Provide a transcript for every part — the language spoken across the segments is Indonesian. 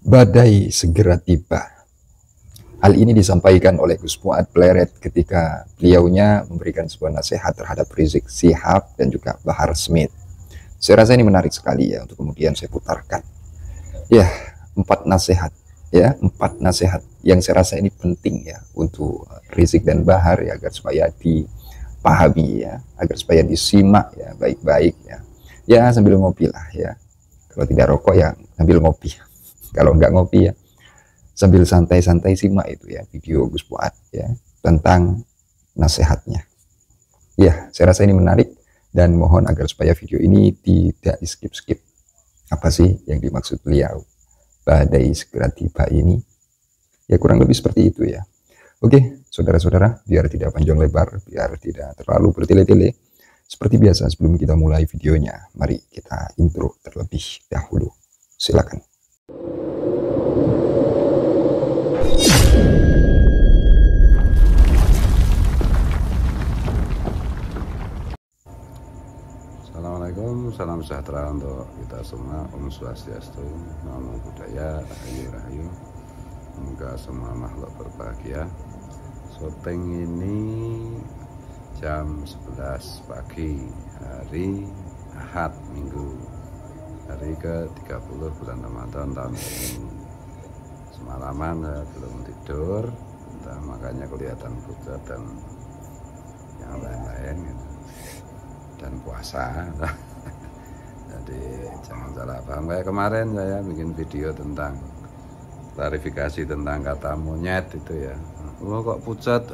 Badai segera tiba. Hal ini disampaikan oleh Gus Fuad Pleret ketika beliaunya memberikan sebuah nasihat terhadap Rizik Syihab dan juga Bahar Smith. Saya rasa ini menarik sekali ya untuk kemudian saya putarkan. Ya, empat nasihat yang saya rasa ini penting ya untuk Rizik dan Bahar ya, agar supaya dipahami ya, agar supaya disimak ya baik-baik ya. Ya sambil ngopi lah ya. Kalau tidak rokok ya sambil ngopi. Kalau nggak ngopi ya sambil santai-santai simak itu ya video Gus Fuad ya tentang nasihatnya. Ya, saya rasa ini menarik dan mohon agar supaya video ini tidak di skip-skip. Apa sih yang dimaksud beliau? Badai segera tiba ini. Ya kurang lebih seperti itu ya. Oke, saudara-saudara, biar tidak panjang lebar, biar tidak terlalu bertele-tele. Seperti biasa sebelum kita mulai videonya, mari kita intro terlebih dahulu. Silakan. Assalamualaikum, salam sejahtera untuk kita semua. Om Swastiastu, Namo Buddhaya, Rahayu Rahayu. Semoga semua makhluk berbahagia. Syuting ini jam 11 pagi hari Ahad Minggu, hari ke-30 bulan Ramadan tahun ini. Semalaman saya belum tidur, makanya kelihatan pucat dan yang lain-lain gitu. Dan puasa. Jadi jangan salah paham. Kayak kemarin saya bikin video tentang klarifikasi tentang kata monyet itu ya. Oh kok pucat?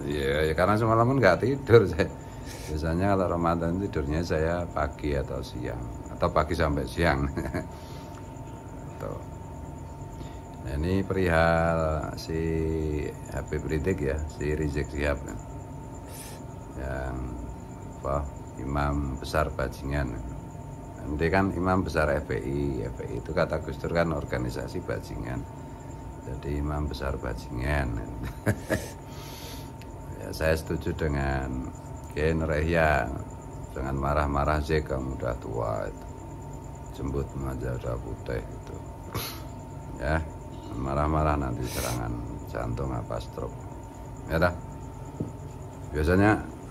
Ya karena semalam kan nggak tidur saya. Biasanya kalau Ramadan tidurnya saya pagi atau siang, atau pagi sampai siang. Tuh. Nah, ini perihal si Habib Rizik ya, si Rizik Syihab yang apa, Imam Besar Bajingan. Nanti kan Imam Besar FPI itu kata Gus Dur kan organisasi bajingan. Jadi Imam Besar Bajingan. Ya, saya setuju dengan Kiai Nur Yahya, jangan marah-marah sih, kamu udah tua itu. Jembut aja udah putih itu. Ya, marah-marah nanti serangan jantung apa stroke. Ya dah. Biasanya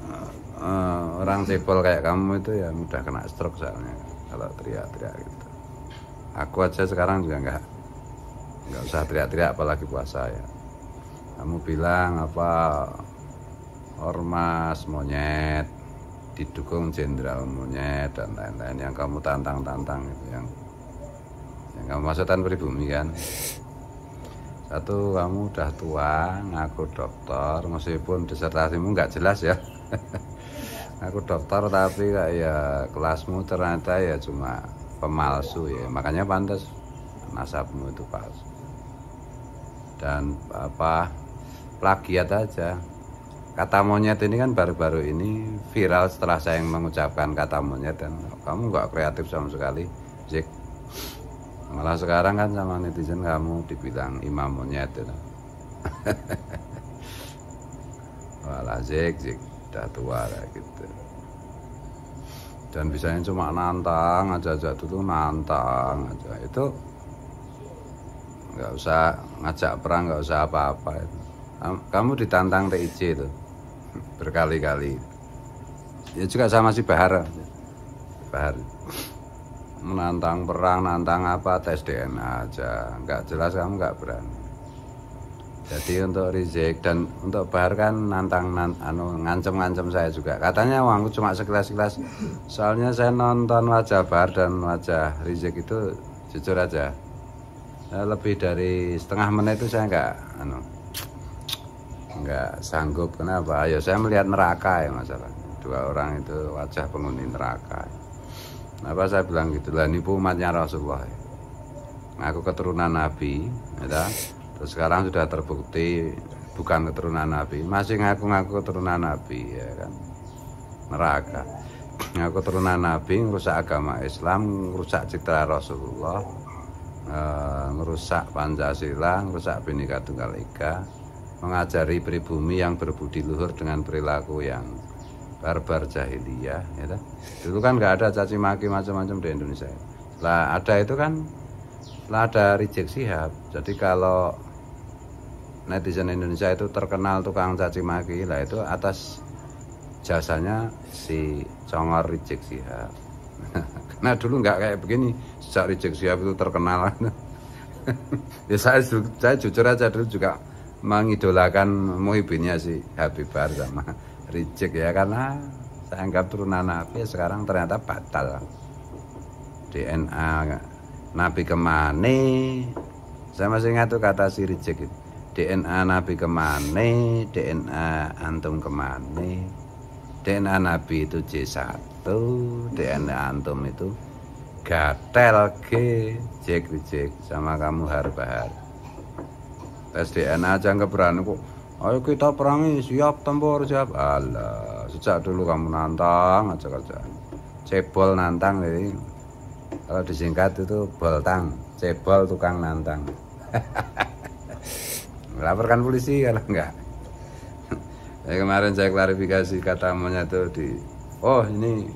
orang cebol kayak kamu itu ya mudah kena stroke soalnya kalau teriak-teriak gitu. Aku aja sekarang juga nggak usah teriak-teriak apalagi puasa ya. Kamu bilang apa, ormas monyet didukung jenderal monyet dan lain-lain yang kamu tantang-tantang itu, yang kamu maksudkan pribumi kan. Satu, kamu udah tua, ngaku dokter, meskipun disertasimu nggak jelas ya. Aku dokter tapi kayak kelasmu ternyata ya cuma pemalsu ya, makanya pantas nasabmu itu palsu. Dan apa, plagiat aja. Kata monyet ini kan baru-baru ini viral setelah saya mengucapkan kata monyet, dan kamu nggak kreatif sama sekali, Zik. Malah sekarang kan sama netizen kamu dibilang imam monyet itu. Walah Zik udah tua lah gitu. Dan bisanya cuma nantang aja dulu, nantang aja. Itu nggak usah ngajak perang, nggak usah apa-apa itu. Kamu ditantang TIC itu berkali-kali. Ya juga sama si Bahar menantang perang, nantang apa, tes DNA aja, nggak jelas, kamu nggak berani. Jadi untuk Rizik dan untuk Bahar kan nantang ngancem-ngancem saya juga. Katanya aku cuma sekilas-sekilas. Soalnya saya nonton wajah Bahar dan wajah Rizik itu jujur aja, lebih dari setengah menit itu saya nggak sanggup. Kenapa? Ayo saya melihat neraka ya masalah. Dua orang itu wajah penghuni neraka. Kenapa saya bilang gitu? Lah nipu umatnya Rasulullah. Aku keturunan Nabi, ya. Terus sekarang sudah terbukti bukan keturunan Nabi, masih ngaku-ngaku keturunan Nabi, ya kan? Neraka. Ngaku keturunan Nabi, merusak agama Islam, merusak citra Rasulullah, merusak Pancasila, merusak Bhinneka Tunggal Ika, mengajari pribumi yang berbudi luhur dengan perilaku yang barbar jahiliyah, ya kan? Dulu kan nggak ada caci maki macam-macam di Indonesia. Lah ada itu kan setelah ada Rizik Syihab, jadi kalau netizen Indonesia itu terkenal tukang caci maki lah, itu atas jasanya si Congor Rizik Syihab. Karena dulu nggak kayak begini, sejak Rizik Syihab itu terkenal. Ya saya jujur aja dulu juga mengidolakan Muhibinnya si Habib Bahar sama Rizik ya, karena saya anggap turunan Nabi. Sekarang ternyata batal. DNA Nabi kemana? Saya masih ingat tuh kata si Rizik itu. DNA Nabi kemana? DNA antum kemana? DNA Nabi itu J1, DNA antum itu gatel G, Rizik sama kamu Bahar. Tes DNA aja nggak berani kok. Ayo kita perangi, siap tempur, siap. Alah, sejak dulu kamu nantang aja. Cebol nantang, jadi kalau disingkat itu boltang, cebol tukang nantang. Laporkan polisi kalau enggak. Ya, kemarin saya klarifikasi kata monyet itu oh ini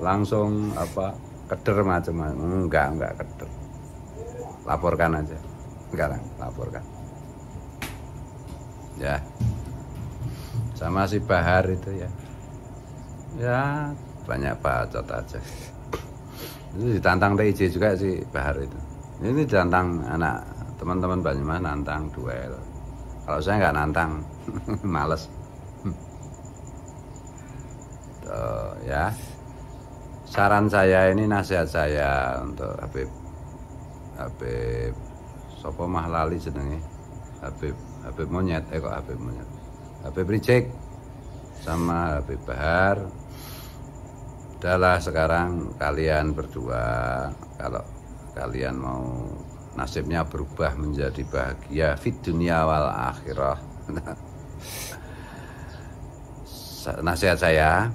langsung apa keder macam-macam. Enggak keder. Laporkan aja. Sekarang laporkan. Ya. Sama si Bahar itu ya. Ya, banyak bacot aja. Itu ditantang TIJ juga si Bahar itu. Ini ditantang anak teman-teman Banyumas, nantang duel. Kalau saya nggak nantang, males. Tuh, ya. Saran saya ini, nasihat saya untuk Habib Sopo Mahlali jenenge, Habib Monyet, kok Habib Monyet, Habib Rizik sama Habib Bahar. Udahlah sekarang kalian berdua, kalau kalian mau nasibnya berubah menjadi bahagia fit dunia wal akhirah. Nasihat saya,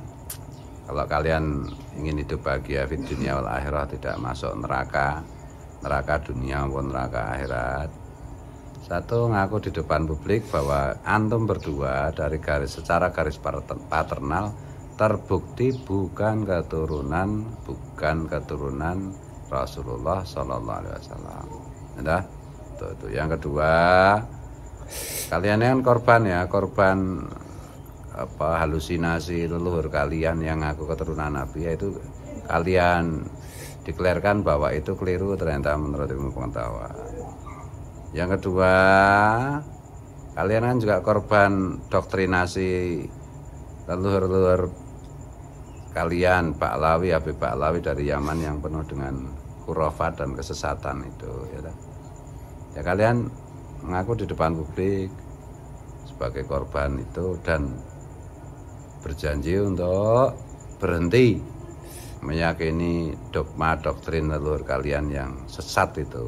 kalau kalian ingin hidup bahagia fit dunia wal akhirah, tidak masuk neraka dunia maupun neraka akhirat, satu, ngaku di depan publik bahwa antum berdua dari secara garis paternal terbukti bukan keturunan Rasulullah Shallallahu Alaihi Wasallam. Itu. Yang kedua, kalian yang korban halusinasi leluhur kalian yang ngaku keturunan Nabi, yaitu kalian deklarkan bahwa itu keliru ternyata menurut ilmu pengetahuan. Yang kedua, kalian kan juga korban doktrinasi leluhur kalian, Habib Baklawi dari Yaman yang penuh dengan khurafat dan kesesatan itu, ya kalian mengaku di depan publik sebagai korban itu dan berjanji untuk berhenti meyakini dogma doktrin leluhur kalian yang sesat itu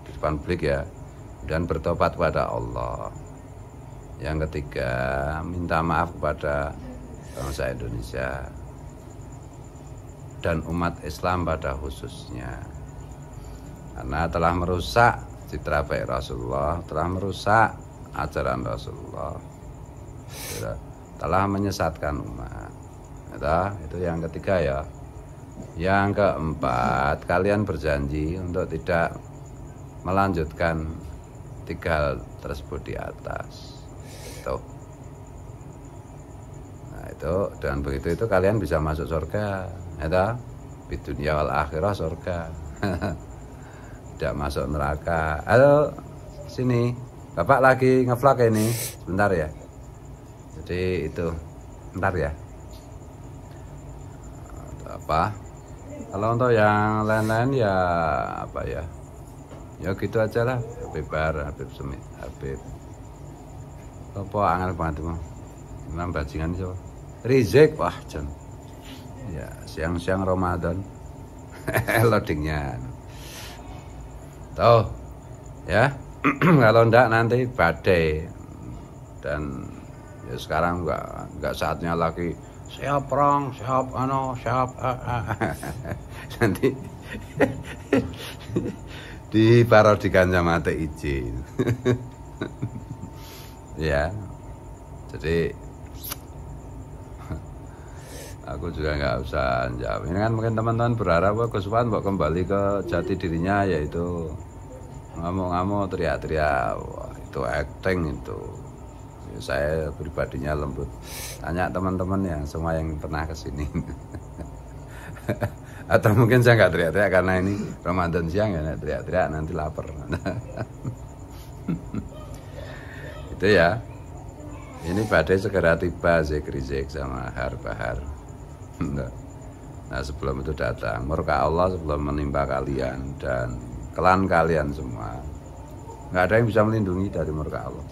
di depan publik ya, dan bertobat kepada Allah. Yang ketiga, minta maaf kepada bangsa Indonesia dan umat Islam pada khususnya, karena telah merusak citra baik Rasulullah, telah merusak ajaran Rasulullah, telah menyesatkan umat. Itu yang ketiga ya. Yang keempat, kalian berjanji untuk tidak melanjutkan 3 hal tersebut di atas. Nah itu, dengan begitu itu kalian bisa masuk surga, di dunia wal akhirah surga. Tidak masuk neraka. Halo, sini, Bapak lagi ngevlog ini, sebentar ya. Jadi itu, bentar ya. Kalau untuk yang lain-lain ya ya gitu aja lah. Habib Bahar, Habib Semit, Habib apa angel banget mau imam bajingan itu Rizik, wah John ya, siang-siang Ramadan. Loadingnya tuh ya. Kalau enggak nanti badai, dan ya sekarang enggak saatnya lagi siap perang, siap nanti diparodikan sama TIJ. Ya, jadi Aku juga nggak usah jawab. Ini kan mungkin teman-teman berharap Gus Wan kembali ke jati dirinya, yaitu ngamuk-ngamuk, teriak-teriak. Wah, itu acting itu. Ya, saya pribadinya lembut. Tanya teman-teman yang semua yang pernah kesini. Atau mungkin saya nggak teriak-teriak karena ini Ramadan siang ya, teriak-teriak nanti lapar. Itu ya. Ini badai segera tiba, Rizik sama Bahar. Nah, sebelum itu datang murka Allah sebelum menimpa kalian dan klan kalian semua. Nggak ada yang bisa melindungi dari murka Allah.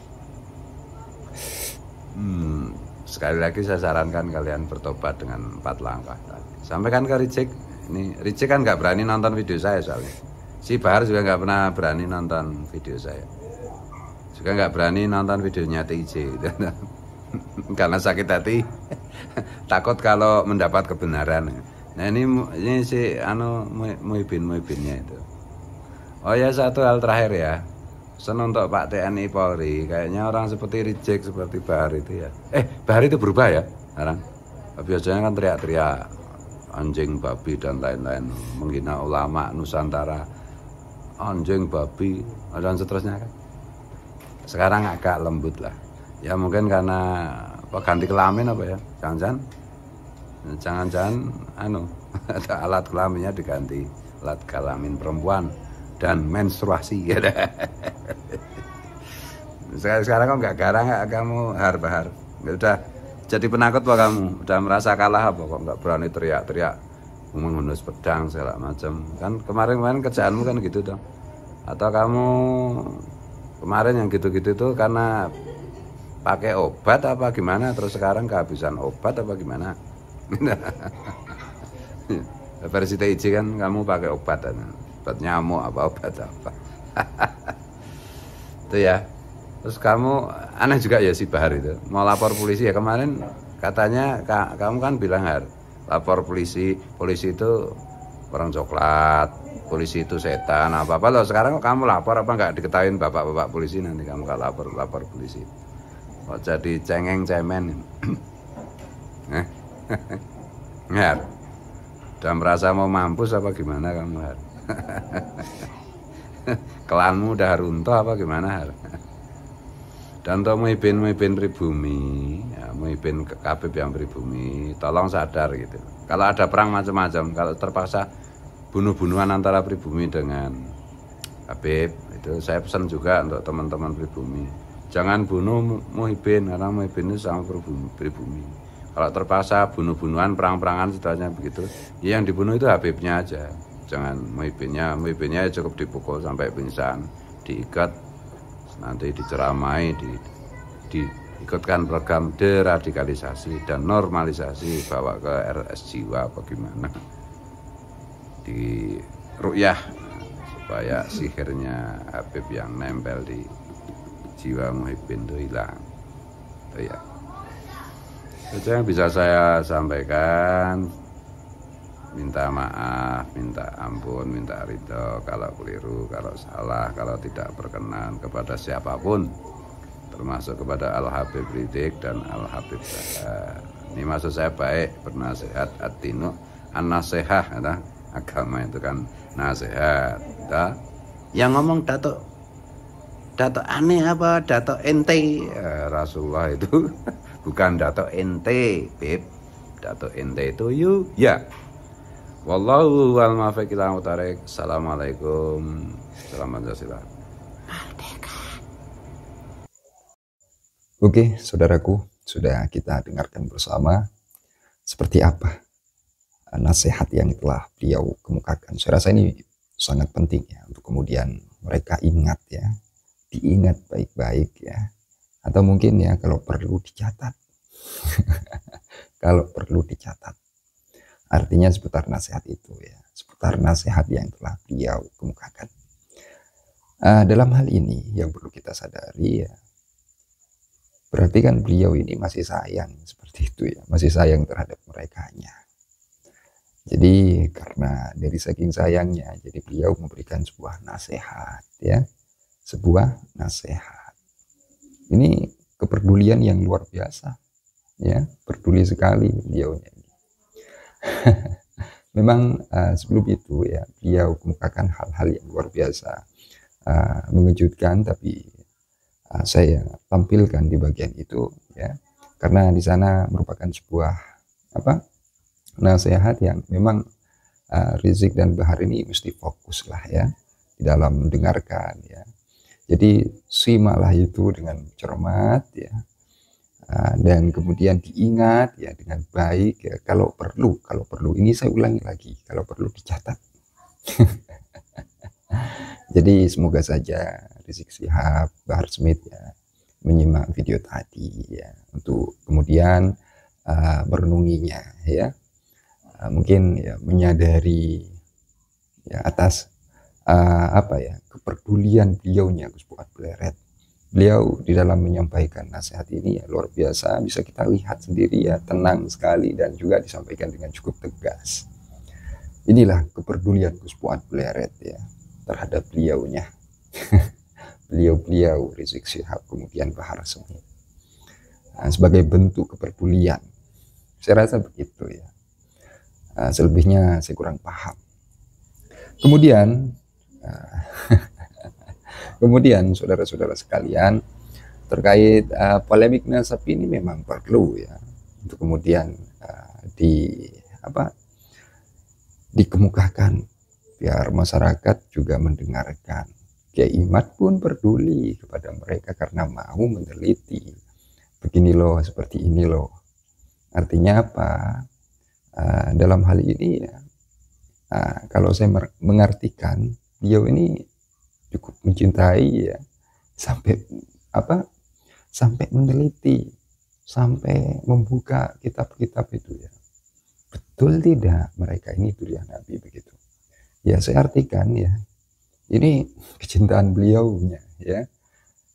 Sekali lagi saya sarankan kalian bertobat dengan 4 langkah tadi. Sampaikan ke Rizik. Ini Rizik kan nggak berani nonton video saya soalnya. Si Bahar juga nggak pernah berani nonton video saya. Juga nggak berani nonton videonya TJ. Karena sakit hati. Takut kalau mendapat kebenaran. Nah ini si Muhibinnya itu. Oh ya, satu hal terakhir ya. Pesan untuk Pak TNI Polri, kayaknya orang seperti Rizik, seperti Bahar itu ya. Bahar itu berubah ya sekarang. Biasanya kan teriak-teriak anjing, babi dan lain-lain, menghina ulama Nusantara, anjing, babi dan seterusnya kan. Sekarang agak lembut lah. Ya mungkin karena ganti kelamin apa ya? Jangan-jangan alat kelaminnya diganti alat kelamin perempuan dan menstruasi ya. Sekarang kok nggak garang nggak kamu Bahar? Udah jadi penakut apa kamu? Udah merasa kalah apa kok nggak berani teriak-teriak menghunus pedang segala macam? Kan kemarin kerjaanmu kan gitu dong. Atau kamu kemarin yang gitu-gitu tuh karena pakai obat apa gimana, terus sekarang kehabisan obat apa gimana? Versi TIJ kan kamu pakai obat nyamuk apa obat apa. Itu ya. Terus kamu aneh juga ya si Bahar itu mau lapor polisi ya, kemarin katanya kamu kan bilang lapor polisi itu orang coklat, polisi itu setan apa loh. Sekarang kok kamu lapor apa nggak diketahuin bapak-bapak polisi, nanti kamu nggak lapor polisi. Kok jadi cengeng-cemen. Ngar, udah merasa mau mampus apa gimana kamu Har? Kelanmu udah runtuh apa gimana Har? Dan untuk Muhibin pribumi, ya, Muhibin Habib yang pribumi, tolong sadar gitu. Kalau ada perang macam-macam, kalau terpaksa bunuh-bunuhan antara pribumi dengan Habib, itu saya pesan juga untuk teman-teman pribumi. Jangan bunuh Muhibin, karena Muhibin itu sama pribumi. Kalau terpaksa bunuh-bunuhan, perang-perangan situasinya begitu, ya yang dibunuh itu Habibnya aja. Jangan Muhibinnya cukup dipukul sampai pingsan, diikat, nanti diceramai, diikutkan program deradikalisasi dan normalisasi, bawa ke RS jiwa bagaimana, di ru'yah supaya sihirnya Habib yang nempel di jiwa Muhibin itu hilang. Itu ya. Itu yang bisa saya sampaikan. Minta maaf, minta ampun, minta ridho kalau keliru, kalau salah, kalau tidak berkenan kepada siapapun, termasuk kepada Al-Habib Rizik dan Al-Habib Bahar. Ini maksud saya baik, bernasihat ad-dinu an-nasihah, ya, agama itu kan nasihat. Ya. Yang ngomong Dato aneh apa Dato ente, Rasulullah itu bukan Dato ente, Beb. Dato ente itu ya. Wallahu wal muwaffiq ila aqwamit. Assalamualaikum. Salam Pancasila. Oke, saudaraku, sudah kita dengarkan bersama seperti apa nasihat yang telah beliau kemukakan. Saya rasa ini sangat penting ya untuk kemudian mereka ingat ya, diingat baik-baik ya, atau mungkin ya kalau perlu dicatat. Kalau perlu dicatat. Artinya seputar nasihat itu ya, seputar nasihat yang telah beliau kemukakan. Dalam hal ini yang perlu kita sadari ya, berarti kan beliau ini masih sayang seperti itu ya, masih sayang terhadap merekanya. Jadi karena dari saking sayangnya, jadi beliau memberikan sebuah nasihat ya, sebuah nasihat. Ini kepedulian yang luar biasa ya, peduli sekali beliaunya. Memang sebelum itu ya beliau kemukakan hal-hal yang luar biasa, mengejutkan, tapi saya tampilkan di bagian itu ya, karena di sana merupakan sebuah apa nasihat yang memang Rizik dan Bahar ini mesti fokus lah ya di dalam mendengarkan ya. Jadi simaklah itu dengan cermat ya, dan kemudian diingat ya dengan baik ya, kalau perlu ini saya ulangi lagi, kalau perlu dicatat. Jadi semoga saja Rizik Syihab, Bahar Smith ya menyimak video tadi ya, untuk kemudian merenunginya ya, mungkin ya menyadari ya atas apa ya kepedulian beliaunya Gus Fuad Pleret. Beliau di dalam menyampaikan nasihat ini ya luar biasa, bisa kita lihat sendiri ya, tenang sekali dan juga disampaikan dengan cukup tegas. Inilah kepedulian Gus Fuad Pleret ya terhadap beliaunya. Beliau Rizik Syihab kemudian Bahar Smith. Sebagai bentuk kepedulian. Saya rasa begitu ya. Selebihnya saya kurang paham. Kemudian kemudian saudara-saudara sekalian, terkait polemik nasab ini memang perlu ya untuk kemudian dikemukakan biar masyarakat juga mendengarkan. Kiai Imad pun peduli kepada mereka karena mau meneliti. Begini loh, seperti ini loh. Artinya apa? Dalam hal ini ya, kalau saya mengartikan, beliau ini cukup mencintai ya, sampai meneliti, sampai membuka kitab-kitab itu ya. Betul tidak mereka ini durian Nabi begitu? Ya saya artikan ya, ini kecintaan beliaunya ya,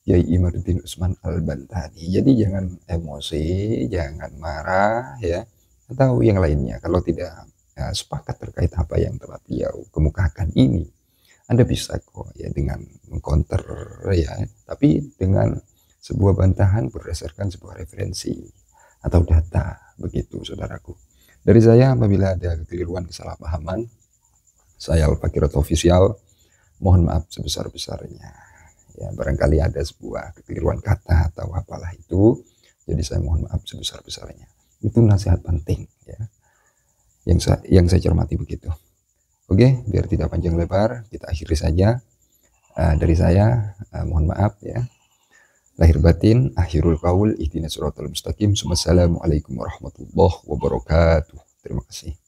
Yai Imaduddin Usman Al-Bantani. Jadi jangan emosi, jangan marah ya, atau yang lainnya. Kalau tidak sepakat terkait apa yang telah beliau kemukakan ini, Anda bisa kok ya dengan mengcounter ya, tapi dengan sebuah bantahan berdasarkan sebuah referensi atau data begitu saudaraku. Dari saya, apabila ada kekeliruan, kesalahpahaman, saya Al-Fakirot Official mohon maaf sebesar-besarnya ya, barangkali ada sebuah kekeliruan kata atau apalah itu, jadi saya mohon maaf sebesar-besarnya. Itu nasihat penting ya, yang saya cermati begitu. Oke, biar tidak panjang lebar, kita akhiri saja. Dari saya, mohon maaf ya. Lahir batin, akhirul qaul, ihdinas siratal mustaqim. Wassalamualaikum warahmatullahi wabarakatuh. Terima kasih.